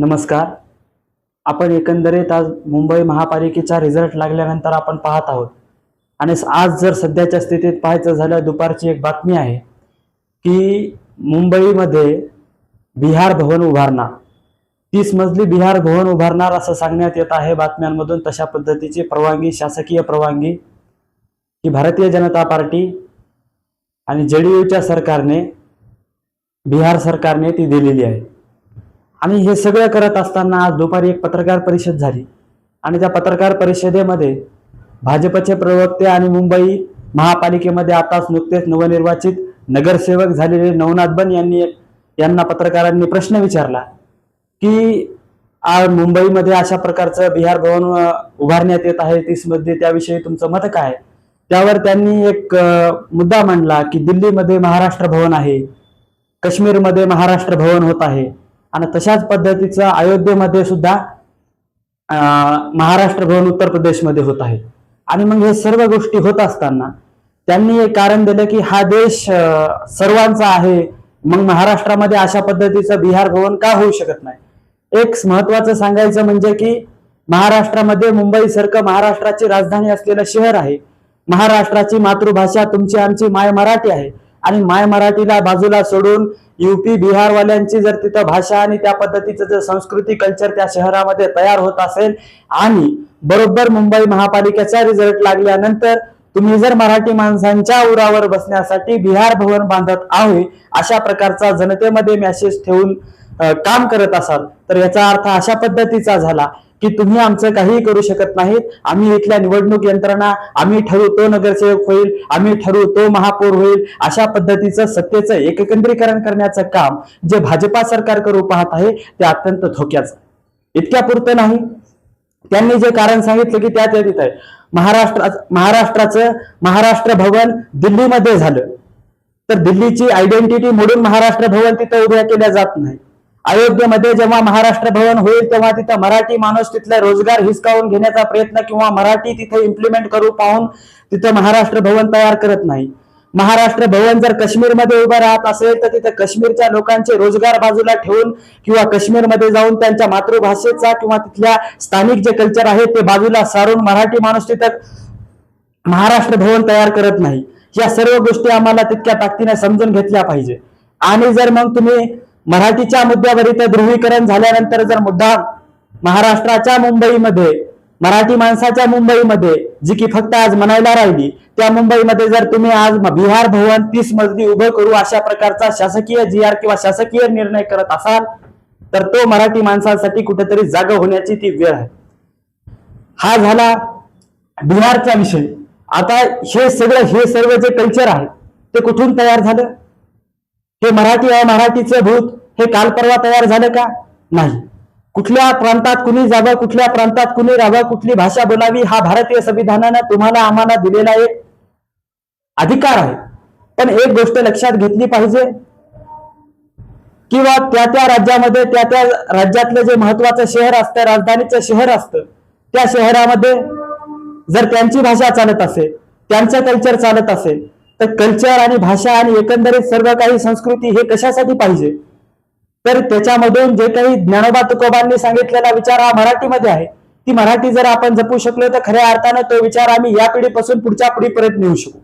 नमस्कार. आपण एकंदरीत आज मुंबई महापालिकेचा रिझल्ट लागल्यानंतर आपण पाहत आहोत आणि आज जर सध्याच्या स्थितीत पाहायचं झालं, दुपारची एक बातमी आहे की मुंबईमध्ये बिहार भवन उभारणार, 30 मजली बिहार भवन उभारणार असं सांगण्यात येत आहे बातम्यांमधून. तशा पद्धतीची परवानगी, शासकीय परवानगी ही भारतीय जनता पार्टी आणि जेडीयूच्या सरकारने, बिहार सरकारने ती दिलेली आहे. आणि हे सगळं करत असताना आज दुपारी एक पत्रकार परिषद झाली आणि त्या पत्रकार परिषदेमध्ये भाजपचे प्रवक्ते आणि मुंबई महापालिकेमध्ये आताच नुकतेच नवनिर्वाचित नगरसेवक झालेले नवनाथ बन यांना पत्रकारांनी प्रश्न विचारला की आज मुंबईमध्ये अशा प्रकारचं बिहार भवन उभारण्यात येत आहे 30 मध्ये, त्याविषयी तुमचं मत काय? त्यावर त्यांनी एक मुद्दा मांडला की दिल्लीमध्ये महाराष्ट्र भवन आहे, काश्मीरमध्ये महाराष्ट्र भवन होत आहे आणि तशाच पद्धतीचं अयोध्येमध्ये सुद्धा महाराष्ट्र भवन उत्तर प्रदेशमध्ये होत आहे. आणि मग हे सर्व गोष्टी होत असताना त्यांनी एक कारण दिलं की हा देश सर्वांचा आहे, मग महाराष्ट्रामध्ये अशा पद्धतीचं बिहार भवन का होऊ शकत नाही? एक महत्वाचं सांगायचं म्हणजे की महाराष्ट्रामध्ये मुंबई सारखं महाराष्ट्राची राजधानी असलेलं शहर आहे. महाराष्ट्राची मातृभाषा तुमची आमची माय मराठी आहे आणि माय मराठीला बाजूला सोडून यूपी बिहारवाल्यांची जर तिथं भाषा आणि त्या पद्धतीचं जर संस्कृती कल्चर त्या शहरामध्ये तयार होत असेल आणि बरोबर मुंबई महापालिकेचा रिझल्ट लागल्यानंतर तुम्ही जर मराठी माणसांच्या उरावर बसण्यासाठी बिहार भवन बांधत आहे अशा प्रकारचा जनतेमध्ये मेसेज ठेवून काम करत असाल तर याचा अर्थ अशा पद्धतीचा झाला की तुम्ही आमचं काहीही करू शकत नाहीत. आम्ही इथल्या निवडणूक यंत्रणा, आम्ही ठरवू तो नगरसेवक होईल, आम्ही ठरवू तो महापौर होईल, अशा पद्धतीचं सत्तेचं एककेंद्रीकरण करण्याचं काम जे भाजपा सरकार करू पाहत आहे ते अत्यंत धोक्याचं. इतक्या पुरतं नाही, त्यांनी जे कारण सांगितलं की त्यात येत आहे महाराष्ट्राचं महाराष्ट्र भवन दिल्लीमध्ये झालं तर दिल्लीची आयडेंटिटी मोडून महाराष्ट्र भवन तिथं उभ्या केल्या जात नाही. अयोध्येमध्ये जेव्हा महाराष्ट्र भवन होईल तेव्हा तिथं मराठी माणूस तिथला रोजगार हिसकावून घेण्याचा प्रयत्न किंवा मराठी तिथे इम्प्लिमेंट करू पाहून तिथं महाराष्ट्र भवन तयार करत नाही. महाराष्ट्र भवन जर काश्मीरमध्ये उभं राहत असेल तर तिथं काश्मीरच्या लोकांचे रोजगार बाजूला ठेवून किंवा काश्मीरमध्ये जाऊन त्यांच्या मातृभाषेचा किंवा तिथल्या स्थानिक जे कल्चर आहे ते बाजूला सारून मराठी माणूस तिथं महाराष्ट्र भवन तयार करत नाही. या सर्व गोष्टी आम्हाला तितक्या ताकदीने समजून घेतल्या पाहिजे. आणि जर मग तुम्ही मराठीच्या मुद्द्यावर इथं ध्रुवीकरण झाल्यानंतर जर मुद्दा महाराष्ट्राच्या मुंबईमध्ये, मराठी माणसाच्या मुंबईमध्ये जी की फक्त आज म्हणायला राहिली, त्या मुंबईमध्ये जर तुम्ही आज बिहार भवन 30 मजली उभं करू अशा प्रकारचा शासकीय GR किंवा शासकीय निर्णय करत असाल तर तो मराठी माणसांसाठी कुठेतरी जागा होण्याची ती वेळ आहे. हा झाला बिहारचा विषय. आता हे सर्व जे कल्चर आहे ते कुठून तयार झालं? हे मराठीचं भूत हे काल परवा तयार झालं का? नाही. कुठल्या प्रांतात कुणी जावं, कुठल्या प्रांतात कुणी राहावं, कुठली भाषा बोलावी हा भारतीय संविधानानं तुम्हाला आम्हाला दिलेला एक अधिकार आहे. पण एक गोष्ट लक्षात घेतली पाहिजे किंवा त्या राज्यामध्ये त्या राज्यातलं जे महत्वाचं शहर असतं, राजधानीचं शहर असतं, त्या शहरामध्ये जर त्यांची भाषा चालत असेल, त्यांचं कल्चर चालत असेल तर कल्चर आणि भाषा आणि एकंदरीत सर्व काही संस्कृती हे कशासाठी पाहिजे? तर त्याच्यामधून जे काही ज्ञानोबा तुकोबांनी सांगितलेला विचार हा मराठीमध्ये आहे. ती मराठी जर आपण जपू शकलो तर खऱ्या अर्थानं तो विचार आम्ही या पिढीपासून पुढच्या पिढीपर्यंत नेऊ शकू.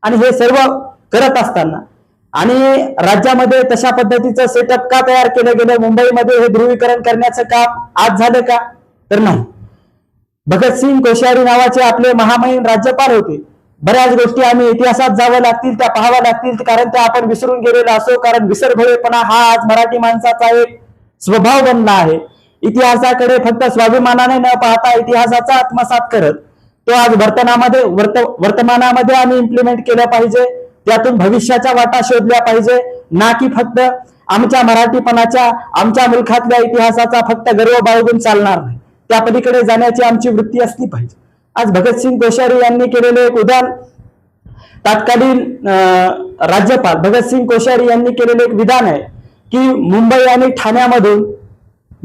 आणि हे सर्व करत असताना आणि राज्यामध्ये तशा पद्धतीचं सेटअप का तयार केलं गेलं? मुंबईमध्ये हे ध्रुवीकरण करण्याचं काम आज झालं का? तर नाही. भगतसिंग कोश्यारी नावाचे आपले महामहिम राज्यपाल होते. बऱ्याच गोष्टी आम्ही इतिहासात जावं लागतील, त्या पाहाव्या लागतील, कारण त्या आपण विसरून गेलेलो असो. कारण विसरभोळेपणा हा आज मराठी माणसाचा एक स्वभाव बनला आहे. इतिहासाकडे फक्त स्वाभिमानाने न पाहता इतिहासाचा आत्मसात करत तो आज वर्तमानामध्ये आम्ही इम्प्लिमेंट केलं पाहिजे. त्यातून भविष्याच्या वाटा शोधल्या पाहिजे, ना की फक्त आमच्या मराठीपणाच्या, आमच्या मुलखातल्या इतिहासाचा फक्त गर्व बाळगून चालणार नाही. त्या पलीकडे जाण्याची आमची वृत्ती असली पाहिजे. आज भगतसिंग कोश्यारी यांनी केलेले एक उदाहरण, तत्कालीन राज्यपाल भगतसिंग कोश्यारी यांनी केलेले एक विधान आहे की मुंबई आणि ठाण्यामधून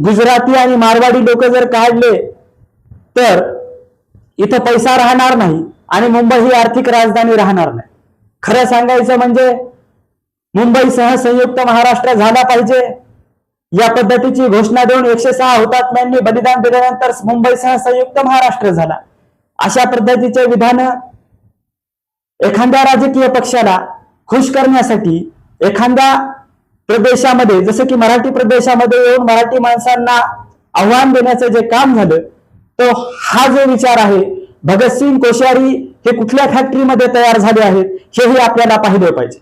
गुजराती आणि मारवाडी लोक जर काढले तर इथं पैसा राहणार नाही आणि मुंबई ही आर्थिक राजधानी राहणार नाही. खरं सांगायचं म्हणजे मुंबईसह संयुक्त महाराष्ट्र झाला पाहिजे या पद्धतीची घोषणा देऊन 106 हुतात्म्यांनी बलिदान दिल्यानंतर मुंबईसह संयुक्त महाराष्ट्र झाला. अशा पद्धतीचे विधान एखाद्या राजकीय पक्षाला खुश करण्यासाठी एखाद्या प्रदेशामध्ये, जसं की मराठी प्रदेशामध्ये येऊन मराठी माणसांना आव्हान देण्याचं जे काम झालं, तो हा जो विचार आहे, भगतसिंग कोश्यारी हे कुठल्या फॅक्टरीमध्ये तयार झाले आहेत हेही आपल्याला पाहिलं पाहिजे.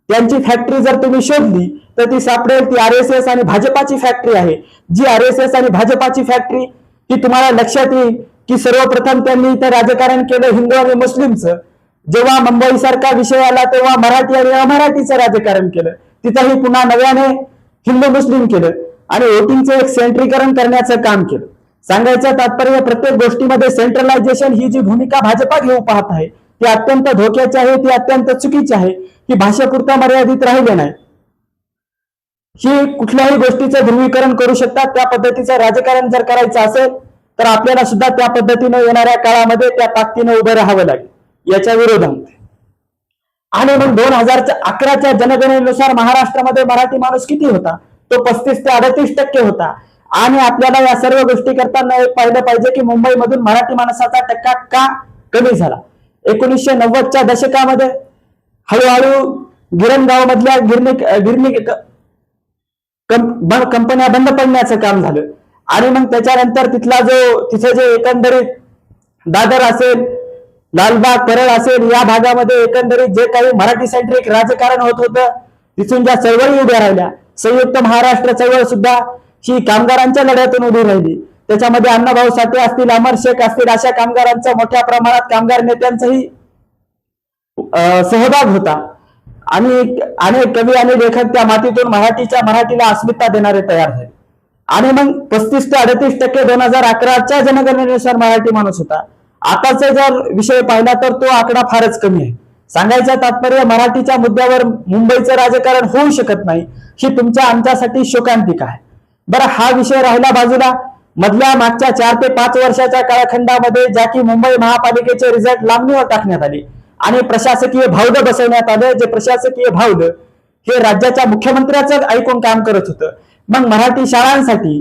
त्यांची फॅक्टरी जर तुम्ही शोधली तर ती सापडेल, ती RSS आणि भाजपाची फॅक्टरी आहे. जी RSS आणि भाजपाची फॅक्टरी ही तुम्हाला लक्षात येईल की सर्वप्रथम त्यांनी इथं राजकारण केलं हिंदू आणि मुस्लिमचं. जेव्हा मुंबई सारखा विषय आला तेव्हा मराठी आणि अमराठीचं राजकारण केलं. तिथंही पुन्हा नव्याने हिंदू मुस्लिम केलं आणि वोटिंगचं एक सेंट्रीकरण करण्याचं काम केलं. सांगायचं तात्पर्य, प्रत्येक गोष्टीमध्ये सेंट्रलायझेशन ही जी भूमिका भाजपा घेऊ पाहत आहे ती अत्यंत धोक्याची आहे, ती अत्यंत चुकीची आहे. ही भाषेपुरता मर्यादित राहिले नाही. ही कुठल्याही गोष्टीचं ध्रुवीकरण करू शकतात. त्या पद्धतीचं राजकारण जर करायचं असेल तर आपल्याला सुद्धा त्या पद्धतीने येणाऱ्या काळामध्ये त्या ताकदीने उभं राहावं लागेल याच्या विरोधामध्ये. आणि मग 2011च्या जनगणनेनुसार महाराष्ट्रामध्ये मराठी माणूस किती होता? तो 35 ते 38% होता. आणि आपल्याला या सर्व गोष्टी करताना एक पाहिलं पाहिजे की मुंबईमधून मराठी माणसाचा टक्का का कमी झाला. 1990च्या दशकामध्ये हळूहळू गिरणगाव मधल्या गिरणी कंपन्या बंद पडण्याचं काम झालं. आणि मग त्याच्यानंतर तिथं जे एकंदरीत दादर असेल, लालबाग, परळ असेल, या भागामध्ये एकंदरीत जे काही मराठी सेंट्रिक राजकारण होत होतं, तिथून ज्या चळवळी उभ्या राहिल्या, संयुक्त महाराष्ट्र चळवळ सुद्धा ही कामगारांच्या लढ्यातून उभी राहिली. त्याच्यामध्ये अण्णाभाऊ साठे असतील, अमर शेख असतील, अशा कामगारांचा मोठ्या प्रमाणात कामगार नेत्यांचाही सहभाग होता. आणि अनेक कवी आणि लेखक त्या मातीतून मराठीला अस्मिता देणारे तयार झाले. आणि मग 35 ते 38% 2011च्या जनगणनेनुसार मराठी माणूस होता. आताचा जर विषय पाहिला तर तो आकडा फारच कमी आहे. सांगायचं तात्पर्य, मराठीच्या मुद्द्यावर मुंबईचं राजकारण होऊ शकत नाही ही तुमच्या आमच्यासाठी शोकांतिका आहे. बरं, हा विषय राहिला बाजूला. मधल्या मागच्या 4 ते 5 वर्षाच्या काळखंडामध्ये ज्या की मुंबई महापालिकेचे रिझल्ट लांबणीवर टाकण्यात आले आणि प्रशासकीय भावलं बसवण्यात आलं. जे प्रशासकीय भावलं हे राज्याच्या मुख्यमंत्र्याचं ऐकून काम करत होतं. मग मराठी शाळांसाठी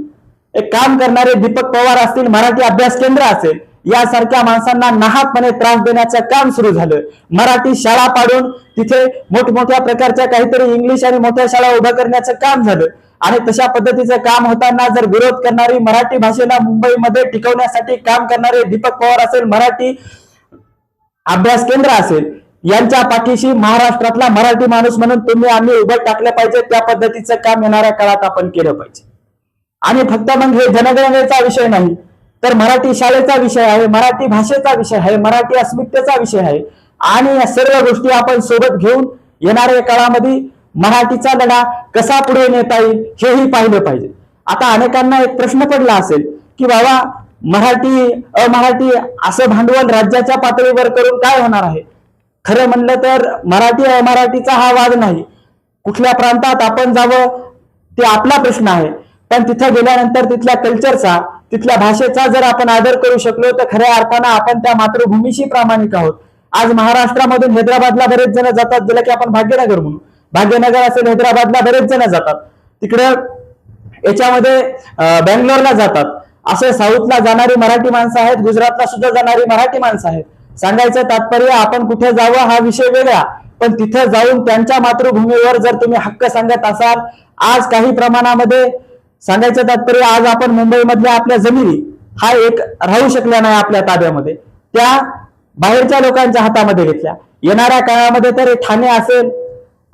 एक काम करणारे दीपक पवार असतील, मराठी अभ्यास केंद्र असेल, यासारख्या माणसांना नाहकपणे त्रास देण्याचं काम सुरू झालं. मराठी शाळा पाडून तिथे मोठमोठ्या प्रकारच्या काहीतरी इंग्लिश आणि मोठ्या शाळा उभ्या करण्याचं काम झालं. आणि तशा पद्धतीचं काम होताना जर विरोध करणारी, मराठी भाषेला मुंबईमध्ये टिकवण्यासाठी काम करणारे दीपक पवार असेल, मराठी अभ्यास केंद्र असेल, यांच्या पाठीशी महाराष्ट्रातला मराठी माणूस म्हणून तुम्ही आम्ही उभं टाकलं पाहिजे. त्या पद्धतीचं काम येणाऱ्या काळात आपण केलं पाहिजे. आणि फक्त मग हे जनगणनेचा विषय नाही तर मराठी शाळेचा विषय आहे, मराठी भाषेचा विषय आहे, मराठी अस्मितेचा विषय आहे. आणि या सर्व गोष्टी आपण सोबत घेऊन येणाऱ्या काळामध्ये मराठीचा लढा कसा पुढे नेता येईल हेही पाहिलं पाहिजे. आता अनेकांना एक प्रश्न पडला असेल की बाबा, मराठी अमराठी असं भांडवल राज्याच्या पातळीवर करून काय होणार आहे? खरं म्हणलं तर मराठी अमराठीचा हा वाद नाही. कुठल्या प्रांतात आपण जावं ते आपला प्रश्न आहे. पण तिथं गेल्यानंतर तिथल्या कल्चरचा, तिथल्या भाषेचा जर आपण आदर करू शकलो तर खऱ्या अर्थानं आपण त्या मातृभूमीशी प्रामाणिक आहोत. आज महाराष्ट्रामधून हैदराबादला बरेच जण जातात, ज्याला की आपण भाग्यनगर म्हणू. भाग्यनगर असेल, हैदराबादला बरेच जण जातात. तिकडं याच्यामध्ये बँगलोरला जातात. असे साऊथला जाणारी मराठी माणसं आहेत, गुजरातला सुद्धा जाणारी मराठी माणसं आहेत. सांगायचं तात्पर्य, आपण कुठे जावं हा विषय वेगळा, पण तिथं जाऊन त्यांच्या मातृभूमीवर जर तुम्ही हक्क सांगत असाल, आज काही प्रमाणामध्ये सांगायचं तात्पर्य, आज आपण मुंबईमधल्या आपल्या जमिनी हा एक राहू शकल्या नाही आपल्या ताब्यामध्ये, त्या बाहेरच्या लोकांच्या हातामध्ये घेतल्या. येणाऱ्या काळामध्ये तर ठाणे असेल,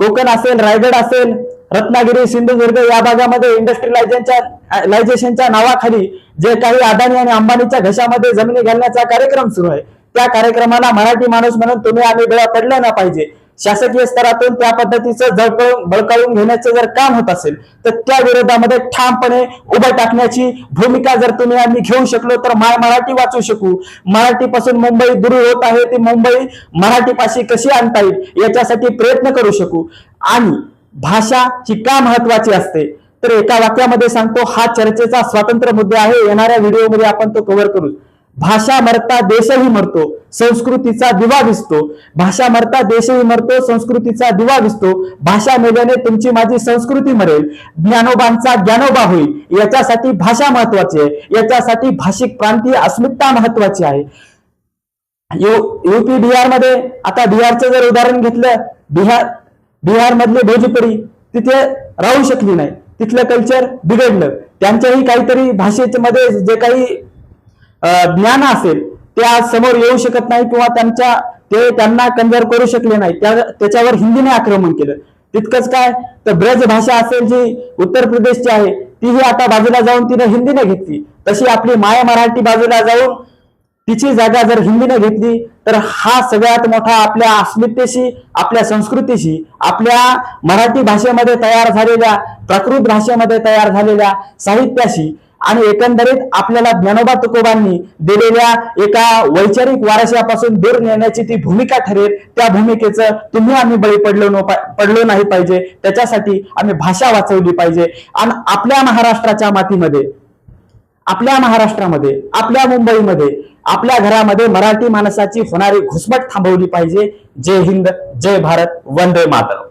कोकण असेल, रायगड असेल, रत्नागिरी, सिंधुदुर्ग या भागामध्ये इंडस्ट्रियलायझेशनच्या नावाखाली जे काही अदानी आणि अंबानीच्या घशामध्ये जमिनी घालण्याचा कार्यक्रम सुरू आहे, त्या कार्यक्रमाला मराठी माणूस म्हणून तुम्ही आम्ही बेळा पडलं ना पाहिजे. शासकीय स्तरातून त्या पद्धतीचं बळकावून घेण्याचं जर काम होत असेल तर त्या विरोधामध्ये ठामपणे उभं टाकण्याची भूमिका जर तुम्ही आम्ही घेऊ शकलो तर मराठी वाचू शकू. मराठीपासून मुंबई दूर होत आहे, ती मुंबई मराठीपाशी कशी आणता येईल याच्यासाठी प्रयत्न करू शकू. आणि भाषा ही का महत्वाची असते तर एका वाक्यामध्ये सांगतो, हा चर्चेचा स्वातंत्र्य मुद्दा आहे. येणाऱ्या व्हिडिओमध्ये आपण तो कव्हर करू. भाषा मरता देशही मरतो, संस्कृतीचा दिवा विसतो. भाषा मरता देशही मरतो, संस्कृतीचा दिवा विसतो. भाषा मेल्याने तुमची माझी संस्कृती मरेल. ज्ञानोबांचा ज्ञानोबा होईल. याच्यासाठी भाषा महत्वाची आहे. याच्यासाठी भाषिक प्रांतीय अस्मिता महत्वाची आहे. युपी बिहार मध्ये, आता बिहारचं जर उदाहरण घेतलं, बिहार मधले भोजपुरी तिथे राहू शकली नाही, तिथलं कल्चर बिघडलं. त्यांच्याही काहीतरी भाषेच्या मध्ये जे काही ज्ञान असेल ते आज समोर येऊ शकत नाही, किंवा त्यांना कन्व्हर्ट करू शकले नाही. त्याच्यावर हिंदीने आक्रमण केलं. तितकंच काय तर ब्रज भाषा असेल जी उत्तर प्रदेशची आहे, तीही आता बाजूला जाऊन तिने हिंदीने घेतली. तशी आपली माय मराठी बाजूला जाऊन तिची जागा जर हिंदीने घेतली तर हा सगळ्यात मोठा आपल्या अस्मितेशी, आपल्या संस्कृतीशी, आपल्या मराठी भाषेमध्ये तयार झालेल्या, प्राकृत भाषेमध्ये तयार झालेल्या साहित्याशी आणि एकंदरीत आपल्याला ज्ञानोबा तुकोबांनी दिलेल्या एका वैचारिक वारशापासून दूर नेण्याची ती भूमिका ठरेल. त्या भूमिकेचं तुम्ही आम्ही बळी पडलो नाही पाहिजे. त्याच्यासाठी आम्ही भाषा वाचवली पाहिजे. आणि आपल्या महाराष्ट्राच्या मातीमध्ये, आपल्या महाराष्ट्रामध्ये, आपल्या मुंबईमध्ये, आपल्या घरामध्ये मराठी माणसाची होणारी घुसमट थांबवली पाहिजे. जय हिंद, जय भारत, वंदे मातरम.